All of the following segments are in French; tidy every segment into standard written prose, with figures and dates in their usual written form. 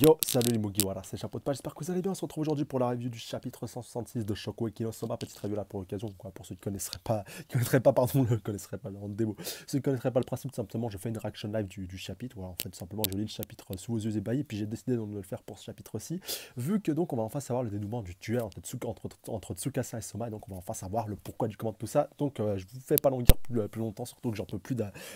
Yo, salut les Mugiwara, c'est Chapeau de Page, j'espère que vous allez bien. On se retrouve aujourd'hui pour la review du chapitre 166 de Shokugeki no Soma. Petite review là pour l'occasion, quoi, pour ceux qui connaisseraient pas, pardon, ne connaisseraient pas le rendez-vous. Ceux qui connaisseraient pas le principe, tout simplement, je fais une reaction live du chapitre. Voilà, en fait, tout simplement, je lis le chapitre sous vos yeux ébahis, puis j'ai décidé donc de le faire pour ce chapitre-ci, vu que donc on va enfin savoir le dénouement du duel entre Tsukasa et Soma, et donc on va enfin savoir le pourquoi du comment de tout ça. Donc je vous fais pas languir plus longtemps, surtout que j'en peux plus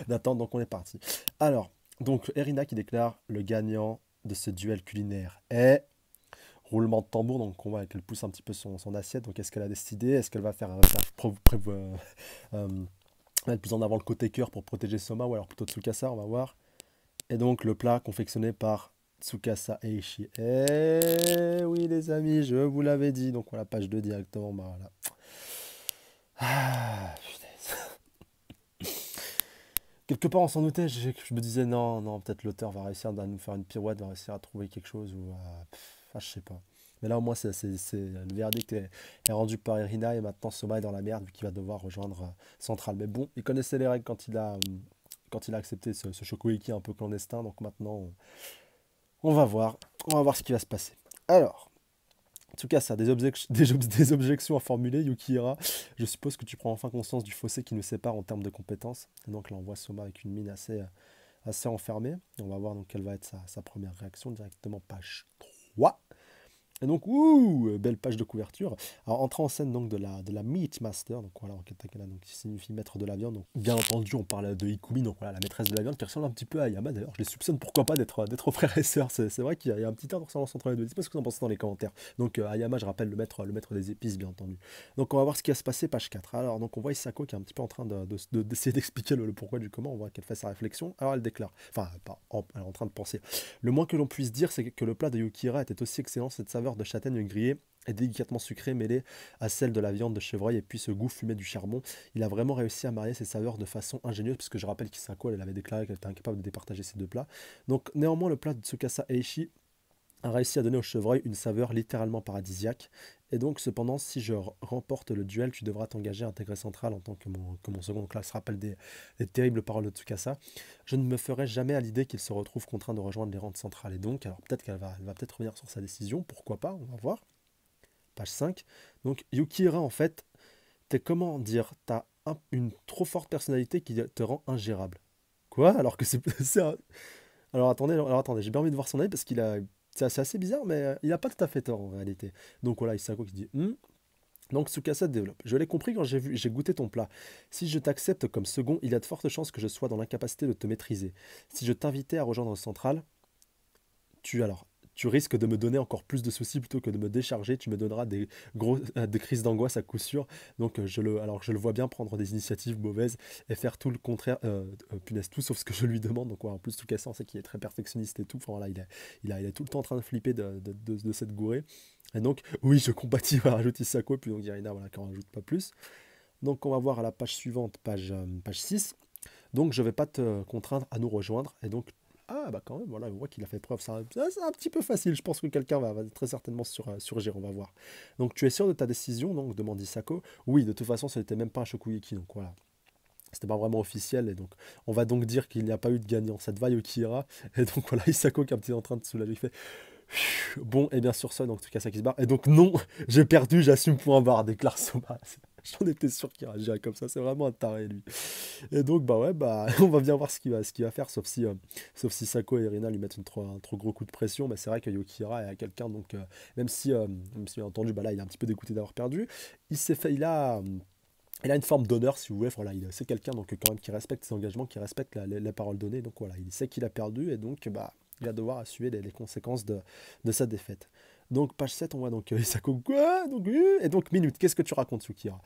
d'attendre, donc on est parti. Alors, donc Erina qui déclare le gagnant de ce duel culinaire est roulement de tambour, donc on voit qu'elle pousse un petit peu son assiette. Donc est-ce qu'elle a décidé? Est-ce qu'elle va mettre plus en avant le côté cœur pour protéger Soma, ou alors plutôt Tsukasa? On va voir. Et donc le plat confectionné par Tsukasa Eishi. Eh oui les amis, je vous l'avais dit. Donc voilà, page 2 directement. Bah, voilà. Ah, quelque part on s'en doutait, je me disais non, non, peut-être l'auteur va réussir à nous faire une pirouette, va réussir à trouver quelque chose, ou je sais pas. Mais là au moins le verdict est rendu par Irina, et maintenant Soma est dans la merde vu qu'il va devoir rejoindre Central. Mais bon, il connaissait les règles quand il a accepté ce Shokugeki un peu clandestin, donc maintenant on va voir ce qui va se passer. Alors, en tout cas, ça, des objections à formuler, Yukihira. Je suppose que tu prends enfin conscience du fossé qui nous sépare en termes de compétences. Et donc là, on voit Soma avec une mine assez enfermée. On va voir donc quelle va être sa première réaction, directement page 3. Et donc, ouh, belle page de couverture. Alors, entrant en scène donc de la Meat Master, donc voilà, en katakana, donc qui signifie maître de la viande. Donc, bien entendu, on parle de Ikumi, donc voilà, la maîtresse de la viande, qui ressemble un petit peu à Ayama. D'ailleurs, je les soupçonne pourquoi pas d'être frères et sœurs. C'est vrai qu'il y a un petit air de ressemblance entre les deux. Dites-moi ce que vous en pensez dans les commentaires. Donc, Ayama, je rappelle, le maître des épices, bien entendu. Donc, on va voir ce qui va se passer, page 4. Alors, donc, on voit Isako qui est un petit peu en train d'essayer d'expliquer le pourquoi du comment. On voit qu'elle fait sa réflexion. Alors, elle déclare, enfin, elle est en train de penser. Le moins que l'on puisse dire, c'est que le plat de Yukihira était aussi excellent, cette saveur de châtaigne grillée et délicatement sucrée mêlée à celle de la viande de chevreuil et puis ce goût fumé du charbon. Il a vraiment réussi à marier ces saveurs de façon ingénieuse, puisque je rappelle qu'Isako, elle avait déclaré qu'elle était incapable de départager ces deux plats. Donc néanmoins, le plat de Tsukasa Eishi a réussi à donner au chevreuil une saveur littéralement paradisiaque. Et donc, cependant, si je remporte le duel, tu devras t'engager à intégrer Central en tant que mon second. Donc là, se rappelle des terribles paroles de Tsukasa. Je ne me ferai jamais à l'idée qu'il se retrouve contraint de rejoindre les rangs de Central. Et donc, alors peut-être elle va peut-être revenir sur sa décision, pourquoi pas, on va voir. Page 5. Donc, Yukihira, en fait, t'es comment dire, une trop forte personnalité qui te rend ingérable. Quoi? Alors que alors attendez, j'ai bien envie de voir son avis parce qu'il a. C'est assez bizarre, mais il n'a pas tout à fait tort en réalité. Donc voilà, Isako qui dit Donc Tsukasa développe. Je l'ai compris quand j'ai goûté ton plat. Si je t'accepte comme second, il y a de fortes chances que je sois dans l'incapacité de te maîtriser. Si je t'invitais à rejoindre Central, alors, tu risques de me donner encore plus de soucis plutôt que de me décharger. Tu me donneras des crises d'angoisse à coup sûr. Donc, alors je le vois bien prendre des initiatives mauvaises et faire tout le contraire. Punaise, tout sauf ce que je lui demande. Donc, ouais, en plus, tout cassant, c'est qu'il est très perfectionniste et tout. Enfin, voilà, il est tout le temps en train de flipper de cette gourée. Et donc, oui, je compatis, va rajouter Sako. Puis donc, Irina, voilà, qui en rajoute pas plus. Donc, on va voir à la page suivante, page 6. Donc, je ne vais pas te contraindre à nous rejoindre. Et donc, ah, bah quand même, voilà, on voit qu'il a fait preuve. C'est un petit peu facile. Je pense que quelqu'un va très certainement surgir. On va voir. Donc, tu es sûr de ta décision? Donc, demande Isako. Oui, de toute façon, ce n'était même pas un Shokugeki. Donc, voilà. C'était pas vraiment officiel. Et donc, on va donc dire qu'il n'y a pas eu de gagnant. Cette va Yukihira. Et donc, voilà, Isako qui est un petit en train de soulager. Il fait bon, et bien sur ça, donc Tsukasa qui se barre. Et donc, non, j'ai perdu, j'assume point barre, déclare Soma. J'en étais sûr qu'il réagirait comme ça. C'est vraiment un taré, lui. Et donc, bah ouais, bah, on va bien voir ce qu'il va faire, sauf si Sako et Irina lui mettent un trop gros coup de pression. Mais c'est vrai que Yukihira est quelqu'un, donc, même si bien entendu, bah là, il est un petit peu dégoûté d'avoir perdu. Il a une forme d'honneur, si vous voulez. Voilà, c'est quelqu'un donc quand même qui respecte ses engagements, qui respecte les paroles données. Donc voilà, il sait qu'il a perdu et donc bah, il va devoir assumer les conséquences de sa défaite. Donc page 7, on voit donc Isako, quoi donc, et donc minute, qu'est-ce que tu racontes, Yukihira?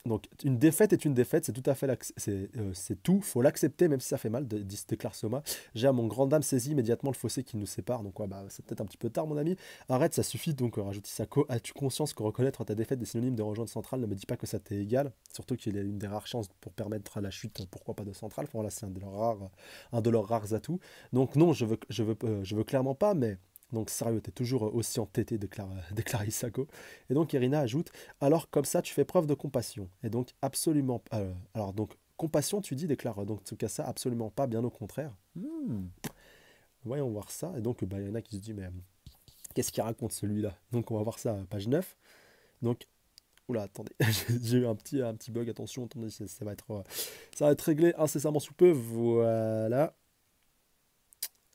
Donc, une défaite est une défaite, c'est tout à fait c'est tout, faut l'accepter, même si ça fait mal, déclare Soma. J'ai à mon grand dame saisi immédiatement le fossé qui nous sépare, donc ouais, bah, c'est peut-être un petit peu tard, mon ami. Arrête, ça suffit, donc rajoute Sako. As-tu conscience que reconnaître ta défaite est synonyme de rejoindre Central? Ne me dis pas que ça t'est égal, surtout qu'il y a une des rares chances pour permettre à la chute, pourquoi pas de Central. Enfin, voilà, c'est un de leurs rares atouts. Donc, non, je veux clairement pas, mais. Donc sérieux, t'es toujours aussi entêté, déclare Isako. Et donc Irina ajoute, alors comme ça tu fais preuve de compassion. Et donc absolument... alors donc compassion tu dis, déclare donc Tsukasa, absolument pas, bien au contraire. Voyons voir ça. Et donc, bah, il y en a qui se disent, mais qu'est-ce qu'il raconte celui-là? Donc, on va voir ça à page 9. Donc, oula, attendez, j'ai eu un petit bug, attention, attendez, ça va être réglé incessamment sous peu, voilà.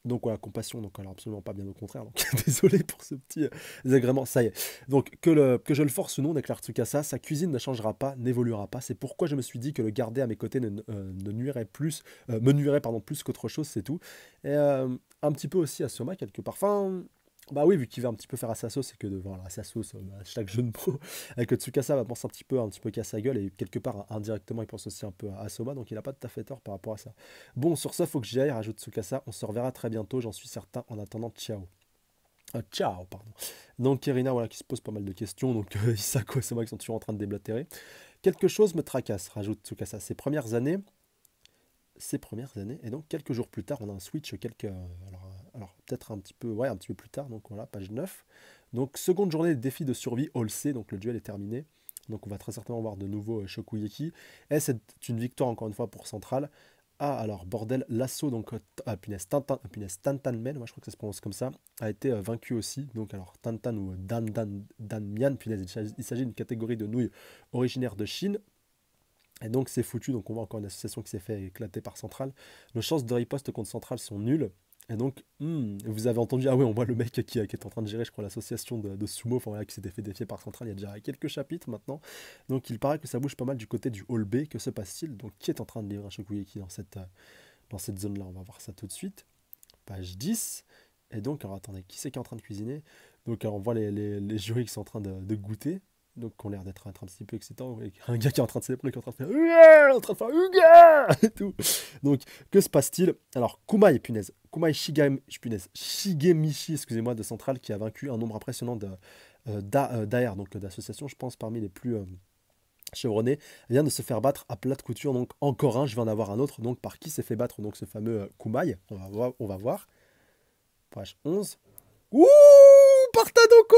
Donc voilà, compassion, donc alors absolument pas, bien au contraire, donc désolé pour ce petit désagrément, ça y est. Donc que je le force ou non, déclare Tsukasa, sa cuisine ne changera pas, n'évoluera pas, c'est pourquoi je me suis dit que le garder à mes côtés ne nuirait plus, me nuirait pardon, plus qu'autre chose, c'est tout. Et un petit peu aussi à Soma, quelque part. Enfin, bah oui, vu qu'il va un petit peu faire à sa sauce, c'est que voilà, à sa sauce, chaque jeu de mots, avec Tsukasa va penser un petit peu qu'à sa gueule, et quelque part, indirectement, il pense aussi un peu à Soma, donc il n'a pas tout à fait tort par rapport à ça. Bon, sur ça, faut que j'y aille, rajoute Tsukasa. On se reverra très bientôt, j'en suis certain. En attendant, ciao. Ciao, pardon. Donc, Irina, voilà, qui se pose pas mal de questions. Donc, Hisako et Soma qui sont toujours en train de déblatérer. Quelque chose me tracasse, rajoute Tsukasa. Ces premières années, et donc quelques jours plus tard, on a un switch, alors peut-être un petit peu, ouais, un petit peu plus tard, donc voilà, page 9. Donc, seconde journée de défi de survie, All C, donc le duel est terminé. Donc, on va très certainement voir de nouveau Shokugeki. Et c'est une victoire, encore une fois, pour Central. Ah, alors, bordel, l'assaut, donc, punaise, Tantanmen, moi je crois que ça se prononce comme ça, a été vaincu aussi. Donc, alors, Tantan ou Danmian, punaise, il s'agit d'une catégorie de nouilles originaire de Chine. Et donc, c'est foutu. Donc, on voit encore une association qui s'est fait éclater par Central. Nos chances de riposte contre Central sont nulles. Et donc, vous avez entendu, ah oui, on voit le mec qui est en train de gérer, je crois, l'association de sumo, enfin voilà, qui s'était fait défier par Central il y a déjà quelques chapitres maintenant. Donc, il paraît que ça bouge pas mal du côté du Hall B. Que se passe-t-il? Donc, qui est en train de livrer un Shokugeki dans cette zone-là? On va voir ça tout de suite. Page 10. Et donc, alors attendez, qui c'est qui est en train de cuisiner? Donc, alors, on voit les jurys qui sont en train de goûter. Donc, qui ont l'air d'être un petit peu excitants. Un gars qui est en train de s'élever, qui est en train de faire Uga, en train de faire Uga et tout. Donc, que se passe-t-il? Alors, Kumai, punaise. Shigemichi, excusez-moi, de Central, qui a vaincu un nombre impressionnant d'AR, donc d'associations, je pense, parmi les plus chevronnées, vient de se faire battre à plat de couture. Donc, encore un, je vais en avoir un autre. Donc, par qui s'est fait battre donc ce fameux Kumai? On va voir. Page 11. Ouh, par Tadoko!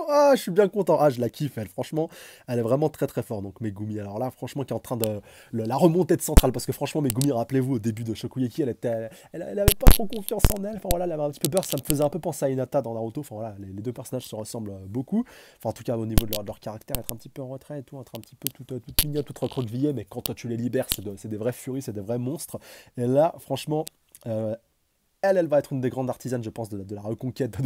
Ah, je suis bien content. Ah, je la kiffe, elle. Franchement, elle est vraiment très très forte. Donc, Megumi, alors là, franchement, qui est en train de la remontée de Centrale. Parce que franchement, Megumi, rappelez-vous, au début de Shokugeki, elle avait pas trop confiance en elle. Enfin voilà, elle avait un petit peu peur. Ça me faisait un peu penser à Hinata dans Naruto. Enfin voilà, les deux personnages se ressemblent beaucoup. Enfin, en tout cas, au niveau de leur caractère, être un petit peu en retrait et tout, être un petit peu toute mignonne, toute recroquevillée. Mais quand toi, tu les libères, c'est des vraies furies, c'est des vrais monstres. Et là, franchement. Elle va être une des grandes artisanes, je pense, de la reconquête,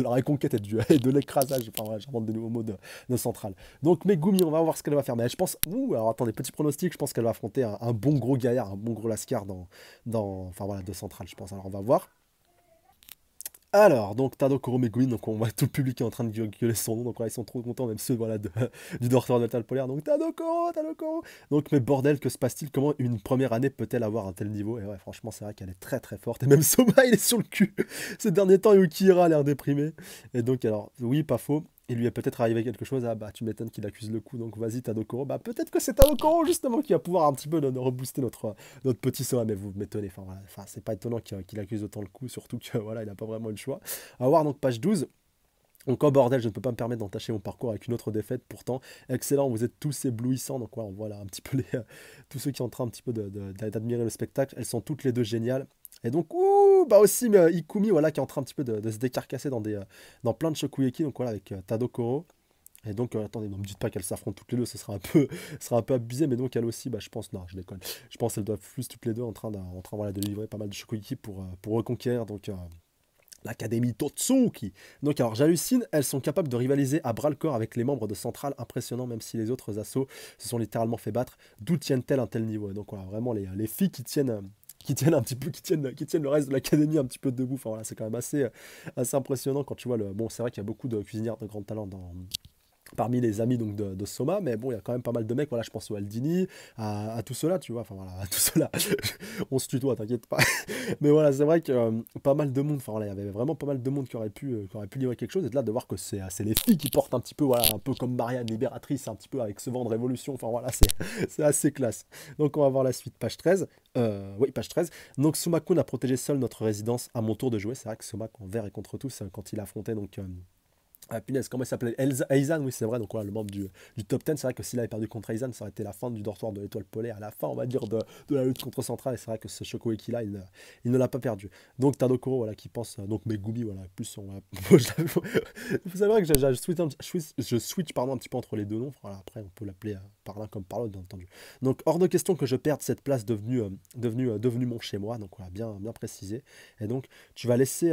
et de l'écrasage. Enfin, voilà, j'invente des nouveaux mots de Centrale. Donc, Megumi, on va voir ce qu'elle va faire. Mais je pense, alors attendez, petit pronostic, je pense qu'elle va affronter un bon gros gaillard, un bon gros lascar enfin voilà, de Centrale, je pense. Alors, on va voir. Alors, donc Tadokoro Megumi, donc on voit tout le public qui est en train de gueuler son nom, donc voilà, ils sont trop contents, même ceux voilà, du dortoir de Tal Polaire, donc Tadokoro. Donc, mais bordel, que se passe-t-il? Comment une première année peut-elle avoir un tel niveau? Et ouais, franchement, c'est vrai qu'elle est très très forte, et même Soma, il est sur le cul. Ces derniers temps, Yukihira a l'air déprimé. Et donc, alors, oui, pas faux. Il lui est peut-être arrivé quelque chose. Ah bah tu m'étonnes qu'il accuse le coup, donc vas-y Tadokoro. Bah peut-être que c'est Tadokoro justement qui va pouvoir un petit peu rebooster notre petit Soma, mais vous m'étonnez. Enfin, voilà. Enfin c'est pas étonnant qu'il accuse autant le coup, surtout que voilà, il n'a pas vraiment eu le choix. On va voir donc page 12. Donc en bordel, je ne peux pas me permettre d'entacher mon parcours avec une autre défaite. Pourtant, excellent, vous êtes tous éblouissants. Donc voilà, on voit là un petit peu tous ceux qui sont en train un petit peu d'admirer le spectacle. Elles sont toutes les deux géniales. Et donc, ouh, bah aussi Ikumi, voilà, qui est en train un petit peu de se décarcasser dans plein de Shokugeki. Donc voilà, avec Tadokoro. Et donc, attendez, ne me dites pas qu'elles s'affrontent toutes les deux, ce sera un peu abusé, mais donc elle aussi, bah, je pense, non, je déconne. Je pense qu'elles doivent plus toutes les deux en train voilà, de livrer pas mal de Shokugeki pour reconquérir donc, l'Académie Totsuki. Donc, alors, j'hallucine, elles sont capables de rivaliser à bras-le-corps avec les membres de Central, impressionnant, même si les autres assos se sont littéralement fait battre. D'où tiennent-elles un tel niveau? Donc, voilà, vraiment, les filles qui tiennent un petit peu, qui tiennent le reste de l'académie un petit peu debout. Enfin voilà, c'est quand même assez impressionnant quand tu vois le. Bon, c'est vrai qu'il y a beaucoup de cuisinières de grand talent parmi les amis donc de Soma, mais bon, il y a quand même pas mal de mecs, voilà, je pense au Aldini, à tout cela, tu vois, enfin voilà, à tout cela, on se tutoie, t'inquiète pas, mais voilà, c'est vrai que pas mal de monde, enfin voilà, il y avait vraiment pas mal de monde qui aurait pu livrer quelque chose, et de là de voir que c'est les filles qui portent un petit peu, voilà, un peu comme Marianne Libératrice, un petit peu avec ce vent de révolution, enfin voilà, c'est assez classe. Donc on va voir la suite, page 13, oui, page 13, donc Sumakun a protégé seul notre résidence, à mon tour de jouer, c'est vrai que Soma en vert et contre tous, quand il affrontait donc Ah punaise, comment il s'appelait? Aizan, oui c'est vrai, donc voilà, le membre du top 10, c'est vrai que s'il avait perdu contre Aizan, ça aurait été la fin du dortoir de l'étoile polaire, à la fin on va dire de la lutte contre Central, et c'est vrai que ce Shokugeki là, il ne l'a pas perdu. Donc Tadokoro, voilà, qui pense, donc Megumi, voilà, plus on va... Vous savez vrai que je switch pardon, un petit peu entre les deux noms, voilà, après on peut l'appeler par l'un comme par l'autre bien entendu. Donc hors de question que je perde cette place devenue mon chez moi, donc voilà, bien précisé. Et donc tu vas laisser...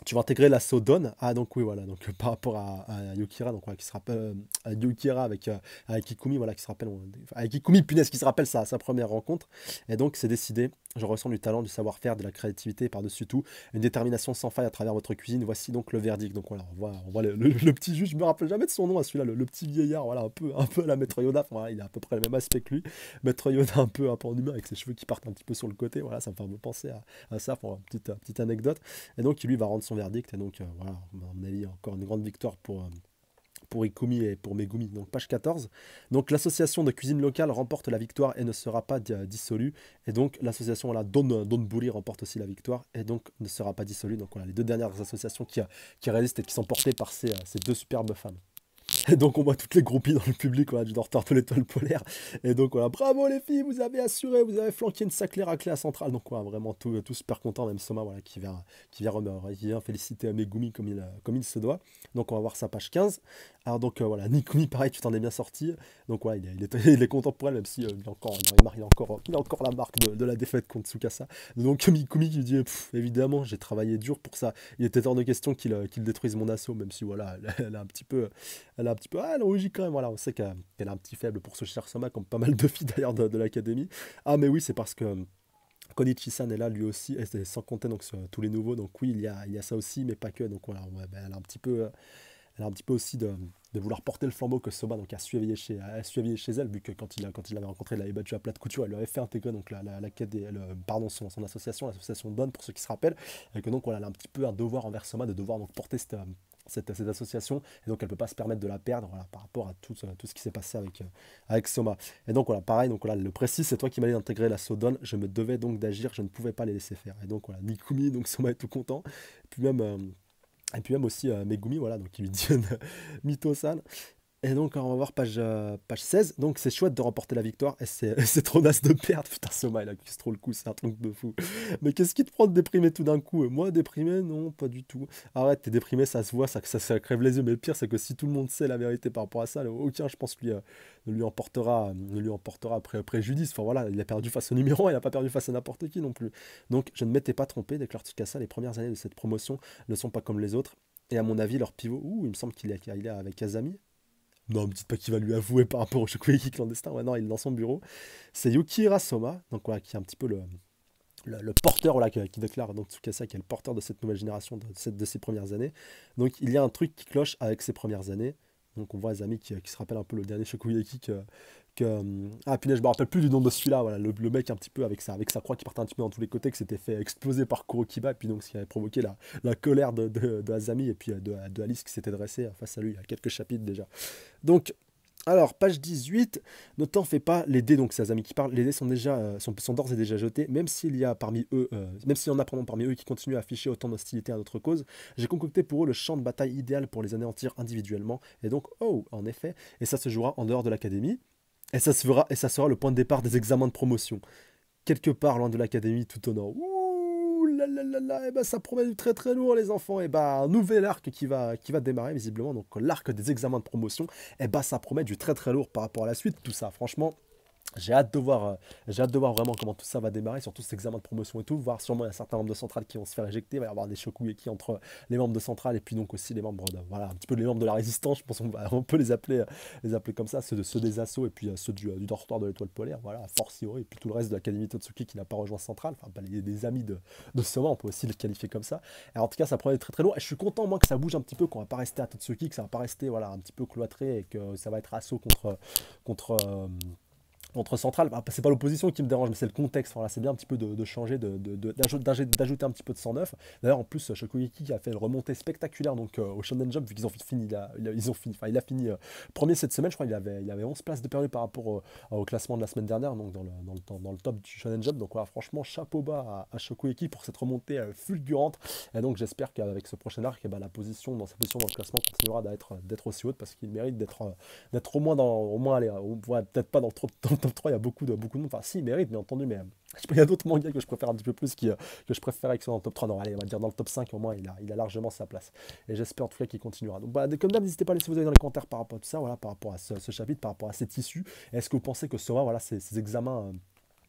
tu vas intégrer la Sodone. Ah, donc oui, voilà. Donc par rapport à Yukira, donc voilà, qui se rappelle à Yukira avec Ikumi, voilà, qui se rappelle avec Ikumi, punaise, qui se rappelle sa première rencontre. Et donc c'est décidé. Je ressens du talent, du savoir-faire, de la créativité, et par-dessus tout, une détermination sans faille à travers votre cuisine. Voici donc le verdict. Donc voilà, on voit le petit juge. Je me rappelle jamais de son nom à celui-là, le petit vieillard, voilà, un peu à la Maître Yoda. Enfin, voilà, il a à peu près le même aspect que lui. Maître Yoda un peu en humain avec ses cheveux qui partent un petit peu sur le côté. Voilà, ça me fait un peu penser à ça pour une petite anecdote. Et donc, il lui va rendre son verdict. Et donc, voilà, à mon avis, encore une grande victoire pour Ikumi et pour Megumi. Donc, page 14. Donc, l'association de cuisine locale remporte la victoire et ne sera pas dissolue. Et donc, l'association voilà, Donburi remporte aussi la victoire et donc ne sera pas dissolue. Donc, voilà, les deux dernières associations qui résistent et qui sont portées par ces deux superbes femmes. Et donc on voit toutes les groupies dans le public voilà, du dortoir de l'étoile polaire. Et donc voilà, bravo les filles, vous avez assuré, vous avez flanqué une sacrée raclée à Centrale. Donc voilà, vraiment tout super content, même Soma voilà, qui vient féliciter Megumi comme il se doit. Donc on va voir sa page 15. Alors donc voilà, Nikumi pareil, tu t'en es bien sorti. Donc voilà, il est content pour elle, même si il a encore la marque de la défaite contre Tsukasa. Donc Mikumi qui dit, évidemment, j'ai travaillé dur pour ça. Il était hors de question qu'il détruise mon assaut, même si voilà, elle a un petit peu... elle est logique quand même, voilà, on sait qu'elle a un petit faible pour ce cher Soma, comme pas mal de filles d'ailleurs de l'académie. Ah mais oui, c'est parce que Konichi-san est là lui aussi, et c'est sans compter donc sur tous les nouveaux, donc oui, il y a ça aussi, mais pas que, donc voilà, ouais, ben, elle a un petit peu aussi de vouloir porter le flambeau que Soma donc, a su éveiller chez elle, vu que quand il l'avait rencontré, il l'avait battu à plat de couture, elle lui avait fait intégrer donc, son association, l'association Bonne, pour ceux qui se rappellent, et que donc voilà, elle a un petit peu un devoir envers Soma de devoir donc, porter cette association, et donc elle ne peut pas se permettre de la perdre voilà, par rapport à tout ce qui s'est passé avec Soma. Et donc voilà, pareil, donc voilà, le précis, c'est toi qui m'as dit d'intégrer la Sodone, je me devais donc d'agir, je ne pouvais pas les laisser faire. Et donc voilà, Nikumi, donc Soma est tout content, et puis même aussi Megumi, voilà, donc il lui dit Mito-san. Et donc, on va voir page 16. Donc, c'est chouette de remporter la victoire. Et c'est trop naze de perdre. Putain, Soma, il accuse trop le coup. C'est un truc de fou. Mais qu'est-ce qui te prend de déprimer tout d'un coup? Moi, déprimé? Non, pas du tout. Arrête, t'es déprimé, ça se voit, ça crève les yeux. Mais le pire, c'est que si tout le monde sait la vérité par rapport à ça, aucun, je pense, ne lui emportera préjudice. Enfin, voilà, il a perdu face au numéro 1. Il n'a pas perdu face à n'importe qui non plus. Donc, je ne m'étais pas trompé, déclare Tsukasa. Les premières années de cette promotion ne sont pas comme les autres. Et à mon avis, leur pivot, il me semble qu'il est avec Azami. Non, me dites pas qu'il va lui avouer par rapport au Shokugeki clandestin. Ouais, non, il est dans son bureau. C'est Yukihira Soma, donc voilà, qui est un petit peu le porteur, voilà, qui déclare donc Tsukasa, qui est le porteur de cette nouvelle génération, de ses premières années. Donc il y a un truc qui cloche avec ses premières années. Donc on voit les amis qui se rappellent un peu le dernier Shokugeki ah punaise, je me rappelle plus du nom de celui-là, voilà, le mec un petit peu avec sa croix qui partait un petit peu dans tous les côtés, qui s'était fait exploser par Kurokiba, et puis donc ce qui avait provoqué la colère de Azami, et puis de Alice qui s'était dressée face à lui il y a quelques chapitres déjà. Donc, alors, page 18, ne t'en fais pas, les dés, donc c'est Azami qui parle, les dés sont d'ores et déjà jetés, même s'il y a parmi eux, même s'il y en a pardon, parmi eux qui continuent à afficher autant d'hostilité à notre cause, j'ai concocté pour eux le champ de bataille idéal pour les anéantir individuellement, et donc, en effet, et ça se jouera en dehors de l'académie, et ça sera le point de départ des examens de promotion. Quelque part loin de l'académie, tout au nord. Ouh là là là là, et ben ça promet du très très lourd les enfants. Et ben un nouvel arc qui va démarrer visiblement. Donc l'arc des examens de promotion, et ben ça promet du très très lourd par rapport à la suite. Tout ça, franchement. J'ai hâte de voir vraiment comment tout ça va démarrer, surtout cet examen de promotion et tout, voir sûrement il y a certains membres de Centrale qui vont se faire éjecter, il va y avoir des Shokugeki entre les membres de Centrale et puis donc aussi les membres voilà, un petit peu les membres de la Résistance, je pense qu'on peut les appeler comme ça, ceux des Assauts et puis ceux du dortoir de l'Étoile Polaire, voilà, Fortiori, et puis tout le reste de l'Académie Totsuki qui n'a pas rejoint Centrale, enfin des amis de Soma, on peut aussi le qualifier comme ça. Et en tout cas, ça promet très très lourd, et je suis content moi que ça bouge un petit peu, qu'on va pas rester à Totsuki, que ça va pas rester voilà, un petit peu cloîtré, et que ça va être Assaut contre Contre Central, bah, c'est pas l'opposition qui me dérange, mais c'est le contexte. Voilà, c'est bien un petit peu de changer, d'ajouter un petit peu de sang neuf. D'ailleurs, en plus, Shokoyeki qui a fait une remontée spectaculaire donc, au Shonen Jump, vu qu'ils ont fini, ils ont fini, enfin, il a fini premier cette semaine, je crois. Il avait 11 places de perdu par rapport au classement de la semaine dernière, donc dans le top du Shonen Jump. Donc voilà, franchement, chapeau bas à Shokoyeki pour cette remontée fulgurante. Et donc j'espère qu'avec ce prochain arc, eh ben, sa position dans le classement continuera d'être aussi haute parce qu'il mérite d'être au moins allez, ouais, peut-être pas dans le top 3, il y a beaucoup de monde. Enfin, si, il mérite, bien entendu, mais je sais pas, il y a d'autres mangas que je préfère un petit peu plus que je préfère qu'ils soient dans le top 3. Non, allez, on va dire dans le top 5, au moins, il a largement sa place. Et j'espère en tout cas qu'il continuera. Donc, bah, comme d'hab, n'hésitez pas à laisser vos avis dans les commentaires par rapport à tout ça, voilà, par rapport à ce chapitre, par rapport à cette issue. Est-ce que vous pensez que Soma, voilà, ces examens.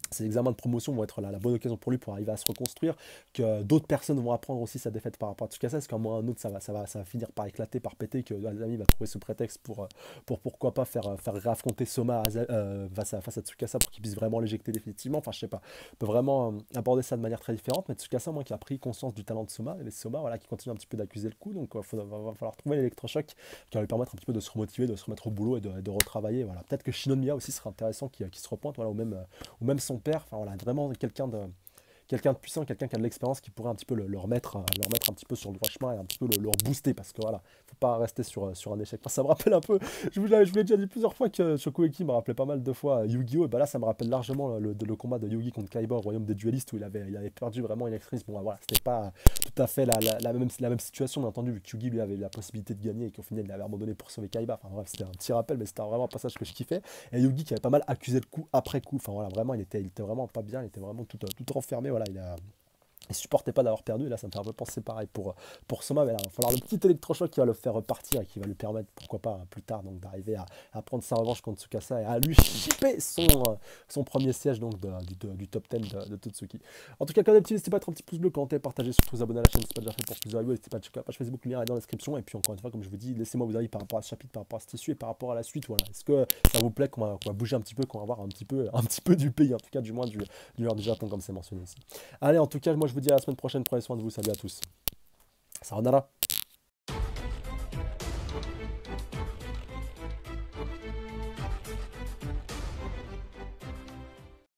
Ces examens de promotion vont être la bonne occasion pour lui pour arriver à se reconstruire, que d'autres personnes vont apprendre aussi sa défaite par rapport à Tsukasa, parce qu'à un moment ou un autre, ça va finir par éclater, par péter, que Azami va trouver ce prétexte pour pourquoi pas faire réaffronter Soma face à Tsukasa pour qu'il puisse vraiment l'éjecter définitivement. Enfin, je sais pas, on peut vraiment aborder ça de manière très différente, mais Tsukasa, moi, qui a pris conscience du talent de Soma, et Soma, voilà, qui continue un petit peu d'accuser le coup, donc va falloir trouver l'électrochoc qui va lui permettre un petit peu de se remotiver, de se remettre au boulot et de retravailler. Voilà. Peut-être que Shinomiya aussi sera intéressant qui se repointe, voilà, ou même son père, enfin voilà, vraiment quelqu'un de puissant, quelqu'un qui a de l'expérience qui pourrait un petit peu le remettre un petit peu sur le droit chemin et un petit peu le rebooster parce que voilà, faut pas rester sur un échec. Enfin, ça me rappelle un peu, je vous l'ai déjà dit plusieurs fois que Shokoyeki me rappelait pas mal de fois Yu-Gi-Oh! Et bah là, ça me rappelle largement le combat de Yugi contre Kaiba au royaume des duellistes où il avait perdu vraiment une actrice. Bon, voilà, c'était pas tout à fait la même situation, bien entendu, vu que Yugi lui avait la possibilité de gagner et qu'au final il avait abandonné pour sauver Kaiba. Enfin bref, c'était un petit rappel, mais c'était vraiment un passage que je kiffais. Et Yugi qui avait pas mal accusé le coup après coup. Enfin voilà, vraiment, il était vraiment pas bien, il était vraiment tout renfermé. Voilà, il supportait pas d'avoir perdu, et là ça me fait un peu penser pareil pour Soma, mais là il va falloir le petit électrochoc qui va le faire repartir et qui va lui permettre, pourquoi pas plus tard, donc d'arriver à prendre sa revanche contre Tsukasa et à lui chipper son premier siège donc du top 10 de Totsuki. En tout cas, comme d'habitude, n'hésitez pas à mettre un petit pouce bleu, commenter, partager, surtout vous abonner à la chaîne si ce n'est pas déjà fait pour plus de vidéos, n'hésitez pas à checker la page Facebook, le lien est dans la description, et puis encore une fois, comme je vous dis, laissez-moi vos avis par rapport à ce chapitre, par rapport à cet issue et par rapport à la suite. Voilà. Est-ce que ça vous plaît qu'on va bouger un petit peu, qu'on va voir un petit peu du pays, en tout cas du moins du nord du Japon comme c'est mentionné ici. Allez, en tout cas, moi je vous dis à la semaine prochaine, prenez soin de vous, salut à tous. Sayonara.